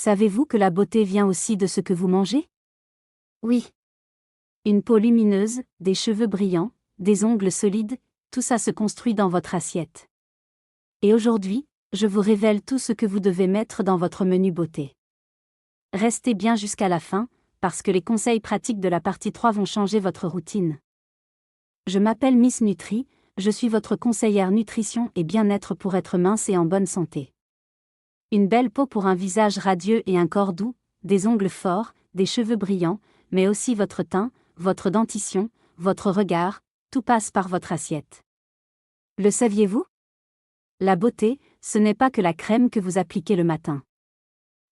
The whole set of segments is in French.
Savez-vous que la beauté vient aussi de ce que vous mangez? Oui. Une peau lumineuse, des cheveux brillants, des ongles solides, tout ça se construit dans votre assiette. Et aujourd'hui, je vous révèle tout ce que vous devez mettre dans votre menu beauté. Restez bien jusqu'à la fin, parce que les conseils pratiques de la partie 3 vont changer votre routine. Je m'appelle Miss Nutri, je suis votre conseillère nutrition et bien-être pour être mince et en bonne santé. Une belle peau pour un visage radieux et un corps doux, des ongles forts, des cheveux brillants, mais aussi votre teint, votre dentition, votre regard, tout passe par votre assiette. Le saviez-vous? La beauté, ce n'est pas que la crème que vous appliquez le matin.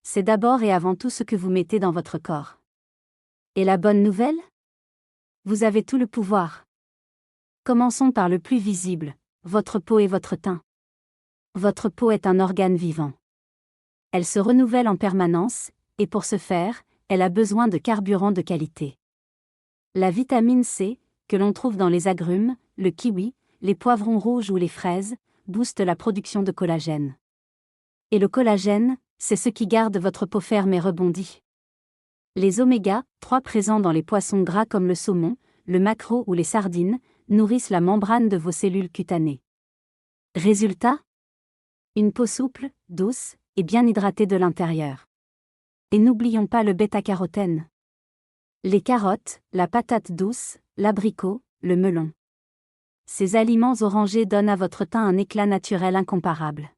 C'est d'abord et avant tout ce que vous mettez dans votre corps. Et la bonne nouvelle? Vous avez tout le pouvoir. Commençons par le plus visible, votre peau et votre teint. Votre peau est un organe vivant. Elle se renouvelle en permanence, et pour ce faire, elle a besoin de carburant de qualité. La vitamine C, que l'on trouve dans les agrumes, le kiwi, les poivrons rouges ou les fraises, booste la production de collagène. Et le collagène, c'est ce qui garde votre peau ferme et rebondie. Les oméga 3 présents dans les poissons gras comme le saumon, le maquereau ou les sardines, nourrissent la membrane de vos cellules cutanées. Résultat? Une peau souple, douce, et bien hydratée de l'intérieur. Et n'oublions pas le bêta-carotène. Les carottes, la patate douce, l'abricot, le melon. Ces aliments orangés donnent à votre teint un éclat naturel incomparable.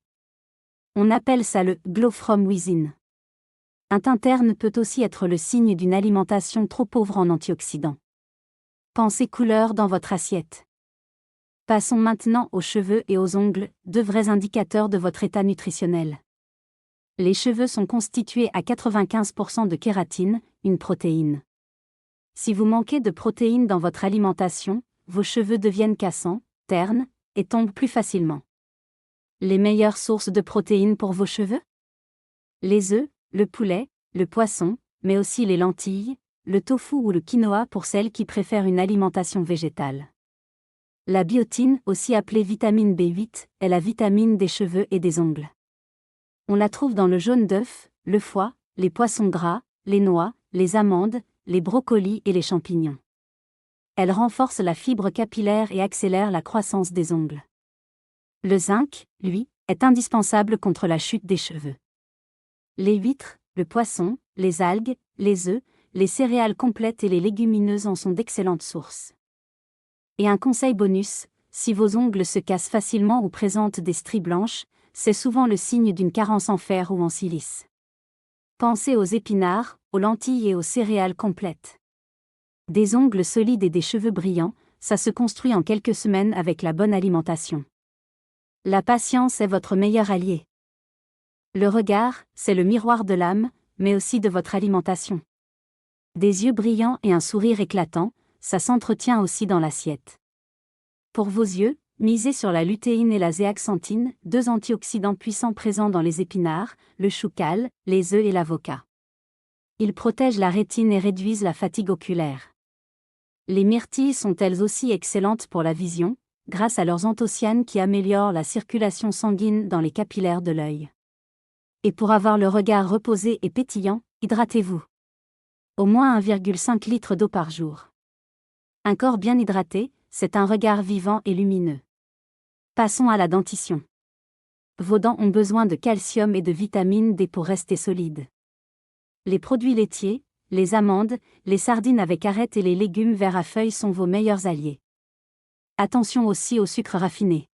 On appelle ça le « glow from within ». Un teint terne peut aussi être le signe d'une alimentation trop pauvre en antioxydants. Pensez couleur dans votre assiette. Passons maintenant aux cheveux et aux ongles, deux vrais indicateurs de votre état nutritionnel. Les cheveux sont constitués à 95% de kératine, une protéine. Si vous manquez de protéines dans votre alimentation, vos cheveux deviennent cassants, ternes, et tombent plus facilement. Les meilleures sources de protéines pour vos cheveux? Les œufs, le poulet, le poisson, mais aussi les lentilles, le tofu ou le quinoa pour celles qui préfèrent une alimentation végétale. La biotine, aussi appelée vitamine B8, est la vitamine des cheveux et des ongles. On la trouve dans le jaune d'œuf, le foie, les poissons gras, les noix, les amandes, les brocolis et les champignons. Elle renforce la fibre capillaire et accélère la croissance des ongles. Le zinc, lui, est indispensable contre la chute des cheveux. Les huîtres, le poisson, les algues, les œufs, les céréales complètes et les légumineuses en sont d'excellentes sources. Et un conseil bonus, si vos ongles se cassent facilement ou présentent des stries blanches, c'est souvent le signe d'une carence en fer ou en silice. Pensez aux épinards, aux lentilles et aux céréales complètes. Des ongles solides et des cheveux brillants, ça se construit en quelques semaines avec la bonne alimentation. La patience est votre meilleur allié. Le regard, c'est le miroir de l'âme, mais aussi de votre alimentation. Des yeux brillants et un sourire éclatant, ça s'entretient aussi dans l'assiette. Pour vos yeux, misez sur la lutéine et la zéaxanthine, deux antioxydants puissants présents dans les épinards, le choucal, les œufs et l'avocat. Ils protègent la rétine et réduisent la fatigue oculaire. Les myrtilles sont elles aussi excellentes pour la vision, grâce à leurs anthocyanes qui améliorent la circulation sanguine dans les capillaires de l'œil. Et pour avoir le regard reposé et pétillant, hydratez-vous. Au moins 1,5 litre d'eau par jour. Un corps bien hydraté, c'est un regard vivant et lumineux. Passons à la dentition. Vos dents ont besoin de calcium et de vitamine D pour rester solides. Les produits laitiers, les amandes, les sardines avec arêtes et les légumes verts à feuilles sont vos meilleurs alliés. Attention aussi au sucre raffiné.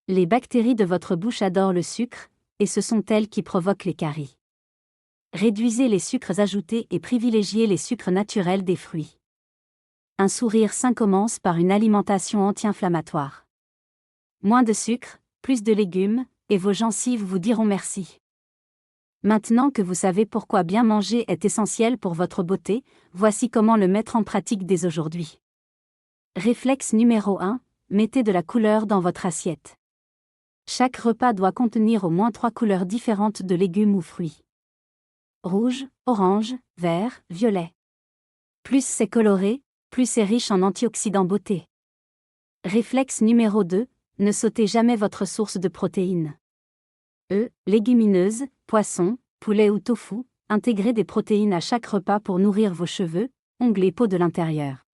Les bactéries de votre bouche adorent le sucre, et ce sont elles qui provoquent les caries. Réduisez les sucres ajoutés et privilégiez les sucres naturels des fruits. Un sourire sain commence par une alimentation anti-inflammatoire. Moins de sucre, plus de légumes, et vos gencives vous diront merci. Maintenant que vous savez pourquoi bien manger est essentiel pour votre beauté, voici comment le mettre en pratique dès aujourd'hui. Réflexe numéro 1, mettez de la couleur dans votre assiette. Chaque repas doit contenir au moins 3 couleurs différentes de légumes ou fruits. Rouge, orange, vert, violet. Plus c'est coloré, plus c'est riche en antioxydants beauté. Réflexe numéro 2, ne sautez jamais votre source de protéines. Légumineuses, poissons, poulet ou tofu, intégrez des protéines à chaque repas pour nourrir vos cheveux, ongles et peau de l'intérieur.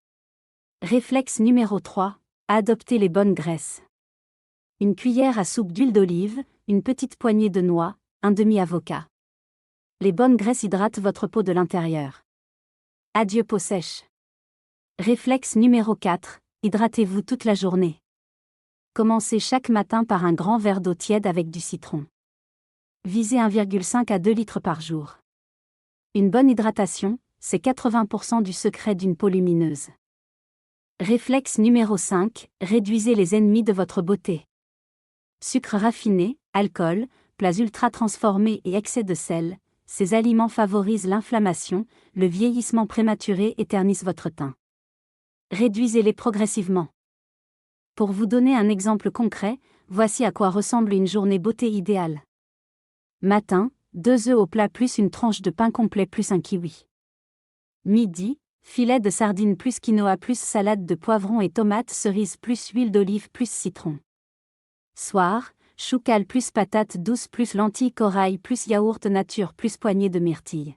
Réflexe numéro 3. Adoptez les bonnes graisses. Une cuillère à soupe d'huile d'olive, une petite poignée de noix, un demi-avocat. Les bonnes graisses hydratent votre peau de l'intérieur. Adieu peau sèche. Réflexe numéro 4. Hydratez-vous toute la journée. Commencez chaque matin par un grand verre d'eau tiède avec du citron. Visez 1,5 à 2 litres par jour. Une bonne hydratation, c'est 80% du secret d'une peau lumineuse. Réflexe numéro 5. Réduisez les ennemis de votre beauté. Sucre raffiné, alcool, plats ultra transformés et excès de sel, ces aliments favorisent l'inflammation, le vieillissement prématuré et ternissent votre teint. Réduisez-les progressivement. Pour vous donner un exemple concret, voici à quoi ressemble une journée beauté idéale. Matin, 2 œufs au plat plus une tranche de pain complet plus un kiwi. Midi, filet de sardines plus quinoa plus salade de poivrons et tomates cerises plus huile d'olive plus citron. Soir, choucale plus patates douces plus lentilles corail plus yaourt nature plus poignée de myrtille.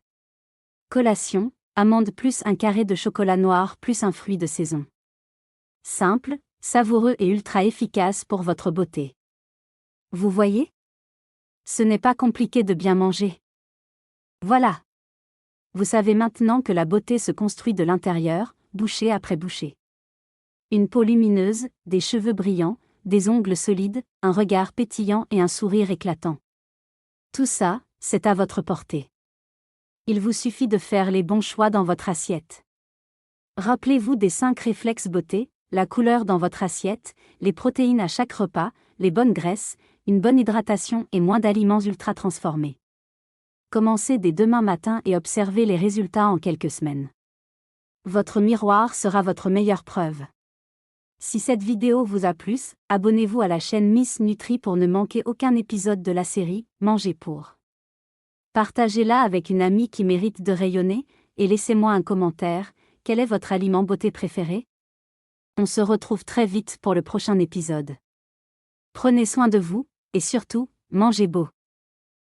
Collation, amandes plus un carré de chocolat noir plus un fruit de saison. Simple, savoureux et ultra efficace pour votre beauté. Vous voyez ? Ce n'est pas compliqué de bien manger. Voilà. Vous savez maintenant que la beauté se construit de l'intérieur, bouchée après bouchée. Une peau lumineuse, des cheveux brillants, des ongles solides, un regard pétillant et un sourire éclatant. Tout ça, c'est à votre portée. Il vous suffit de faire les bons choix dans votre assiette. Rappelez-vous des 5 réflexes beauté, la couleur dans votre assiette, les protéines à chaque repas, les bonnes graisses, une bonne hydratation et moins d'aliments ultra transformés. Commencez dès demain matin et observez les résultats en quelques semaines. Votre miroir sera votre meilleure preuve. Si cette vidéo vous a plu, abonnez-vous à la chaîne Miss Nutri pour ne manquer aucun épisode de la série « Manger pour ». Partagez-la avec une amie qui mérite de rayonner, et laissez-moi un commentaire, quel est votre aliment beauté préféré ? On se retrouve très vite pour le prochain épisode. Prenez soin de vous, et surtout, mangez beau.